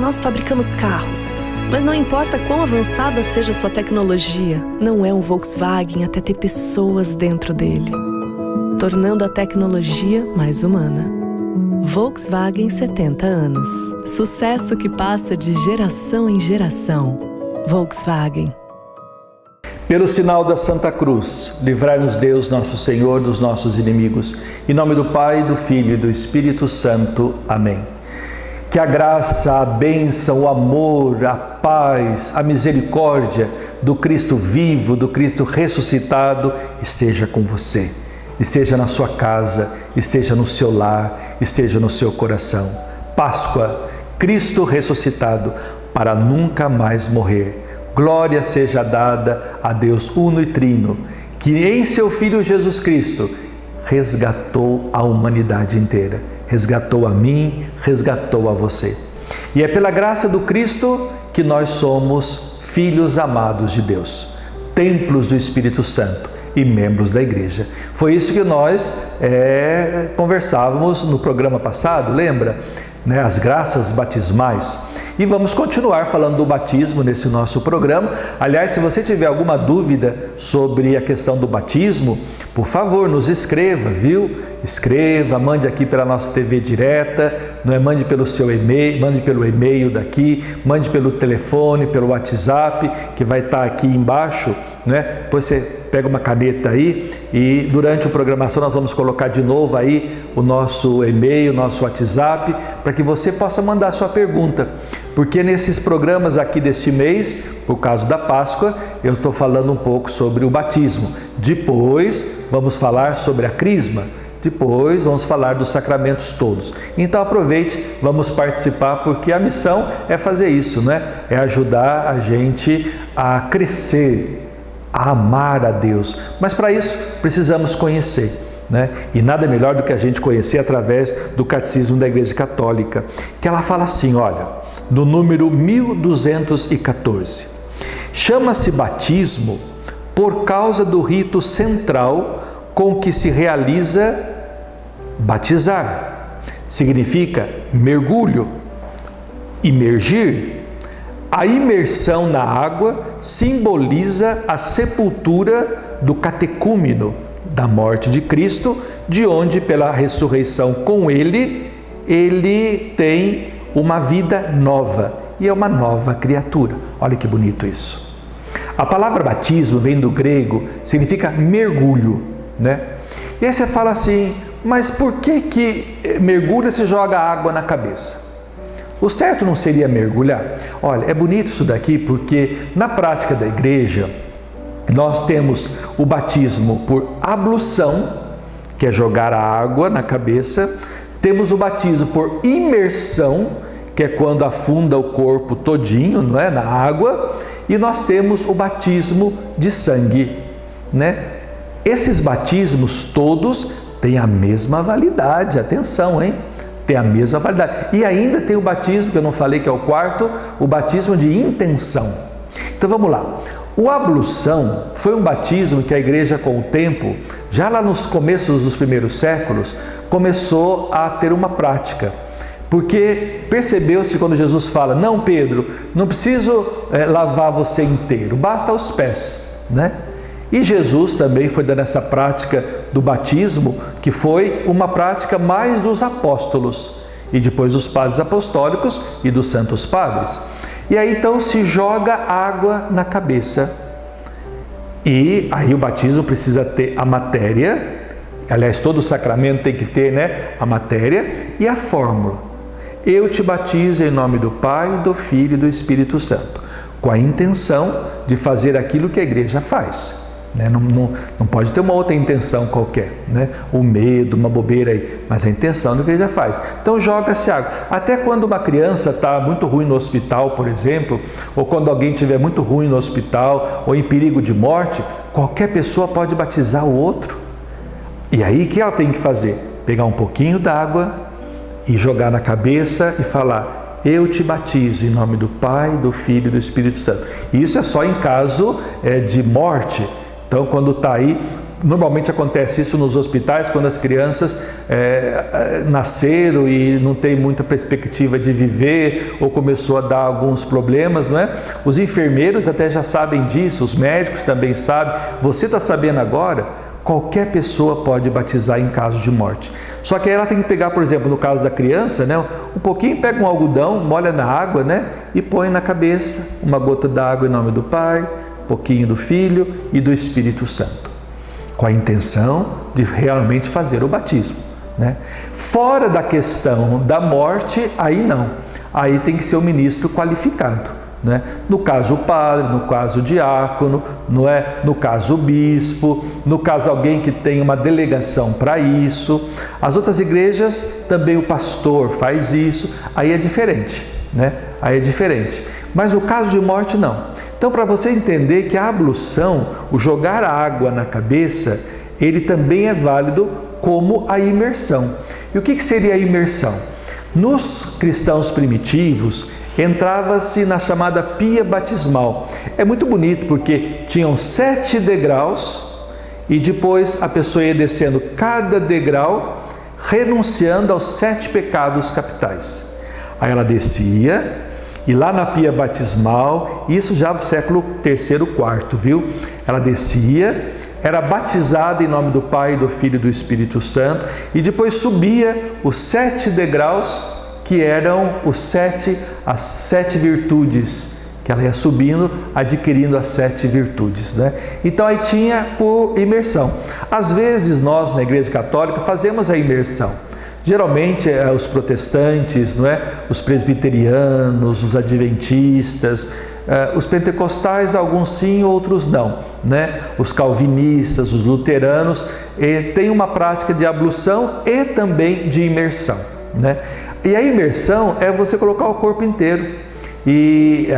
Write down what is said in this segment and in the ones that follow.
nós fabricamos carros. Mas não importa quão avançada seja sua tecnologia, não é um Volkswagen até ter pessoas dentro dele, tornando a tecnologia mais humana. Volkswagen 70 anos. Sucesso que passa de geração em geração. Volkswagen. Pelo sinal da Santa Cruz, livrai-nos Deus, nosso Senhor, dos nossos inimigos. Em nome do Pai, do Filho e do Espírito Santo. Amém. Que a graça, a bênção, o amor, a paz, a misericórdia do Cristo vivo, do Cristo ressuscitado, esteja com você. Esteja na sua casa, esteja no seu lar, esteja no seu coração. Páscoa, Cristo ressuscitado, para nunca mais morrer. Glória seja dada a Deus uno e trino, que em seu Filho Jesus Cristo resgatou a humanidade inteira. Resgatou a mim, resgatou a você. E é pela graça do Cristo que nós somos filhos amados de Deus, templos do Espírito Santo e membros da igreja. Foi isso que nós conversávamos no programa passado, lembra? As graças batismais. E vamos continuar falando do batismo nesse nosso programa. Aliás, se você tiver alguma dúvida sobre a questão do batismo, por favor, nos escreva, viu? Escreva, mande aqui pela nossa TV direta, mande pelo seu e-mail, mande pelo e-mail daqui, mande pelo telefone, pelo WhatsApp, que vai estar aqui embaixo, Depois você pega uma caneta aí e durante a programação nós vamos colocar de novo aí o nosso e-mail, o nosso WhatsApp, para que você possa mandar a sua pergunta. Porque nesses programas aqui deste mês, por causa da Páscoa, eu estou falando um pouco sobre o batismo. Depois vamos falar sobre a crisma. Depois vamos falar dos sacramentos todos. Então aproveite, vamos participar, porque a missão é fazer isso, É ajudar a gente a crescer, a amar a Deus. Mas para isso precisamos conhecer, E nada melhor do que a gente conhecer através do Catecismo da Igreja Católica, que ela fala assim, olha, no número 1214. Chama-se batismo por causa do rito central com que se realiza batizar. Significa mergulho, imergir. A imersão na água simboliza a sepultura do catecúmeno, da morte de Cristo, de onde pela ressurreição com ele tem uma vida nova e é uma nova criatura. Olha que bonito isso. A palavra batismo vem do grego, significa mergulho, E aí você fala assim, mas por que mergulha se joga água na cabeça? O certo não seria mergulhar? Olha, é bonito isso daqui porque na prática da igreja nós temos o batismo por ablução, que é jogar a água na cabeça. Temos o batismo por imersão, que é quando afunda o corpo todinho, na água. E nós temos o batismo de sangue, Esses batismos todos têm a mesma validade, atenção, Tem a mesma validade. E ainda tem o batismo, que eu não falei, que é o quarto, o batismo de intenção. Então vamos lá. O ablução foi um batismo que a igreja com o tempo, já lá nos começos dos primeiros séculos, começou a ter uma prática. Porque percebeu-se quando Jesus fala, não Pedro, não preciso lavar você inteiro, basta os pés, E Jesus também foi dando essa prática do batismo, que foi uma prática mais dos apóstolos, e depois dos padres apostólicos e dos santos padres. E aí então se joga água na cabeça. E aí o batismo precisa ter a matéria, aliás todo sacramento tem que ter a matéria e a fórmula. Eu te batizo em nome do Pai, do Filho e do Espírito Santo, com a intenção de fazer aquilo que a igreja faz. Não pode ter uma outra intenção qualquer, o medo, uma bobeira aí, mas a intenção do que ele já faz. Então joga-se água. Até quando uma criança está muito ruim no hospital, por exemplo, ou quando alguém estiver muito ruim no hospital, ou em perigo de morte, qualquer pessoa pode batizar o outro. E aí o que ela tem que fazer? Pegar um pouquinho d'água e jogar na cabeça e falar, eu te batizo em nome do Pai, do Filho e do Espírito Santo. Isso é só em caso de morte. Então, quando está aí Normalmente acontece isso nos hospitais, quando as crianças nasceram e não tem muita perspectiva de viver ou começou a dar alguns problemas, não é? Os enfermeiros até já sabem disso, os médicos também sabem. Você está sabendo agora? Qualquer pessoa pode batizar em caso de morte. Só que aí ela tem que pegar, por exemplo, no caso da criança, né, um pouquinho, pega um algodão, molha na água, né, e põe na cabeça uma gota d'água em nome do Pai, um pouquinho do Filho e do Espírito Santo, com a intenção de realmente fazer o batismo, né? Fora da questão da morte, aí não. Aí tem que ser um ministro qualificado, né? No caso o padre, no caso o diácono, não é? No caso o bispo, no caso alguém que tem uma delegação para isso. As outras igrejas também o pastor faz isso, aí é diferente, né? Aí é diferente. Mas no caso de morte não. Então, para você entender que a ablução, o jogar água na cabeça, ele também é válido como a imersão. E o que seria a imersão? Nos cristãos primitivos, entrava-se na chamada pia batismal. É muito bonito porque tinham 7 degraus e depois a pessoa ia descendo cada degrau, renunciando aos 7 pecados capitais. Aí ela descia. E lá na pia batismal, isso já no século III, IV, viu? Ela descia, era batizada em nome do Pai, do Filho e do Espírito Santo, e depois subia os 7 degraus, que eram as 7 virtudes, que ela ia subindo, adquirindo as 7 virtudes, né? Então aí tinha por imersão. Às vezes nós, na Igreja Católica, fazemos a imersão. Geralmente os protestantes, não é? Os presbiterianos, os adventistas, os pentecostais, alguns sim, outros não, né? Os calvinistas, os luteranos têm uma prática de ablução e também de imersão, né? E a imersão é você colocar o corpo inteiro. E,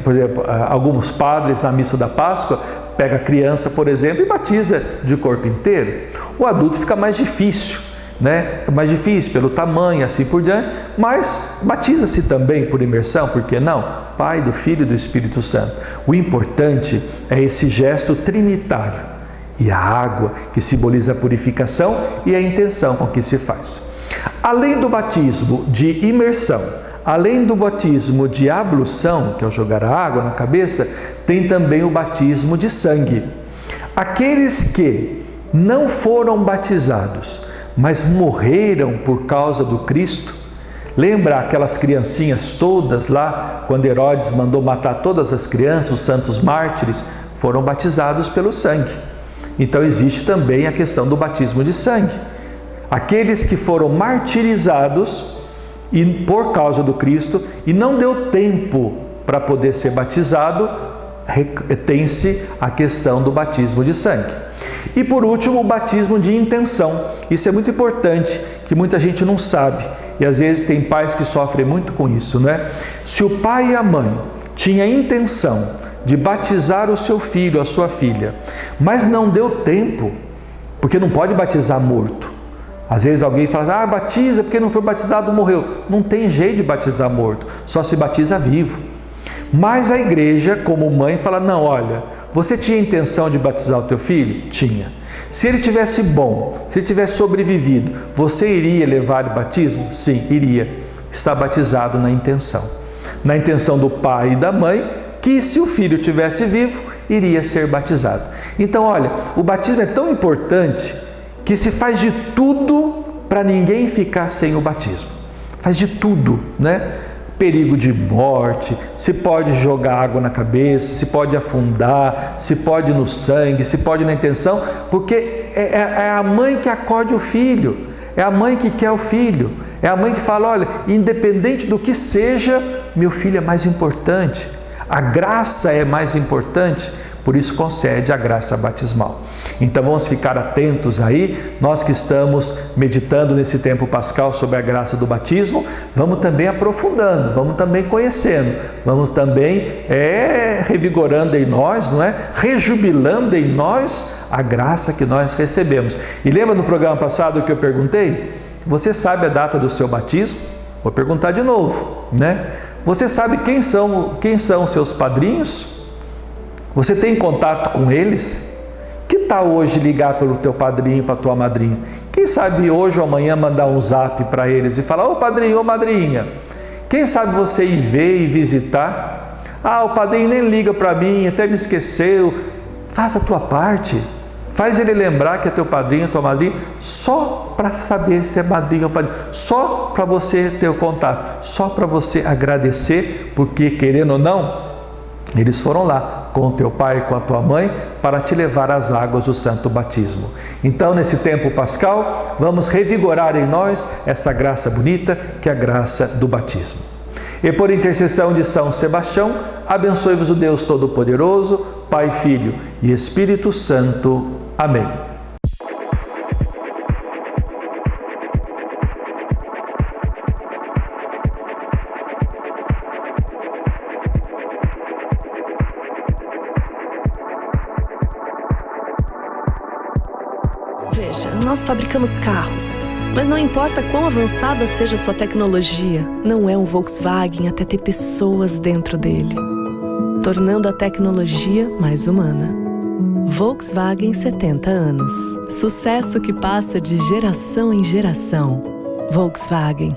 por exemplo, alguns padres na missa da Páscoa pega a criança, por exemplo, e batiza de corpo inteiro. O adulto fica mais difícil, né? É mais difícil pelo tamanho, assim por diante, mas batiza-se também por imersão, por que não? Pai, do Filho e do Espírito Santo. O importante é esse gesto trinitário e a água que simboliza a purificação e a intenção com que se faz. Além do batismo de imersão, além do batismo de ablução, que é o jogar a água na cabeça, tem também o batismo de sangue. Aqueles que não foram batizados, mas morreram por causa do Cristo. Lembra aquelas criancinhas todas lá, quando Herodes mandou matar todas as crianças, os santos mártires, foram batizados pelo sangue. Então existe também a questão do batismo de sangue. Aqueles que foram martirizados e por causa do Cristo e não deu tempo para poder ser batizado, tem-se a questão do batismo de sangue. E por último, o batismo de intenção. Isso é muito importante, que muita gente não sabe. E às vezes tem pais que sofrem muito com isso, né? Se o pai e a mãe tinham a intenção de batizar o seu filho, a sua filha, mas não deu tempo, porque não pode batizar morto. Às vezes alguém fala, batiza porque não foi batizado, morreu. Não tem jeito de batizar morto, só se batiza vivo. Mas a igreja, como mãe, fala, não, olha, você tinha intenção de batizar o teu filho? Tinha. Se ele tivesse bom, se ele tivesse sobrevivido, você iria levar o batismo? Sim, iria. Está batizado na intenção. Na intenção do pai e da mãe, que se o filho tivesse vivo, iria ser batizado. Então, olha, o batismo é tão importante que se faz de tudo para ninguém ficar sem o batismo. Faz de tudo, né? Perigo de morte, se pode jogar água na cabeça, se pode afundar, se pode no sangue, se pode na intenção, porque é a mãe que acode o filho, é a mãe que quer o filho, é a mãe que fala, olha, independente do que seja, meu filho é mais importante, a graça é mais importante, por isso concede a graça batismal. Então vamos ficar atentos aí, nós que estamos meditando nesse tempo pascal sobre a graça do batismo, vamos também aprofundando, vamos também conhecendo, vamos também revigorando em nós, não é? Rejubilando em nós a graça que nós recebemos. E lembra no programa passado que eu perguntei? Você sabe a data do seu batismo? Vou perguntar de novo, né? Você sabe quem são os seus padrinhos? Você tem contato com eles? Que tal hoje ligar para o teu padrinho, para a tua madrinha? Quem sabe hoje ou amanhã mandar um zap para eles e falar: ô padrinho, ô madrinha, quem sabe você ir ver e visitar? Ah, o padrinho nem liga para mim, até me esqueceu. Faz a tua parte. Faz ele lembrar que é teu padrinho, tua madrinha, só para saber se é madrinho ou padrinho. Só para você ter o contato. Só para você agradecer, porque querendo ou não, eles foram lá com o teu pai, com a tua mãe, para te levar às águas do santo batismo. Então, nesse tempo pascal, vamos revigorar em nós essa graça bonita, que é a graça do batismo. E por intercessão de São Sebastião, abençoe-vos o Deus Todo-Poderoso, Pai, Filho e Espírito Santo. Amém. Veja, nós fabricamos carros, mas não importa quão avançada seja sua tecnologia, não é um Volkswagen até ter pessoas dentro dele, tornando a tecnologia mais humana. Volkswagen 70 anos. Sucesso que passa de geração em geração. Volkswagen.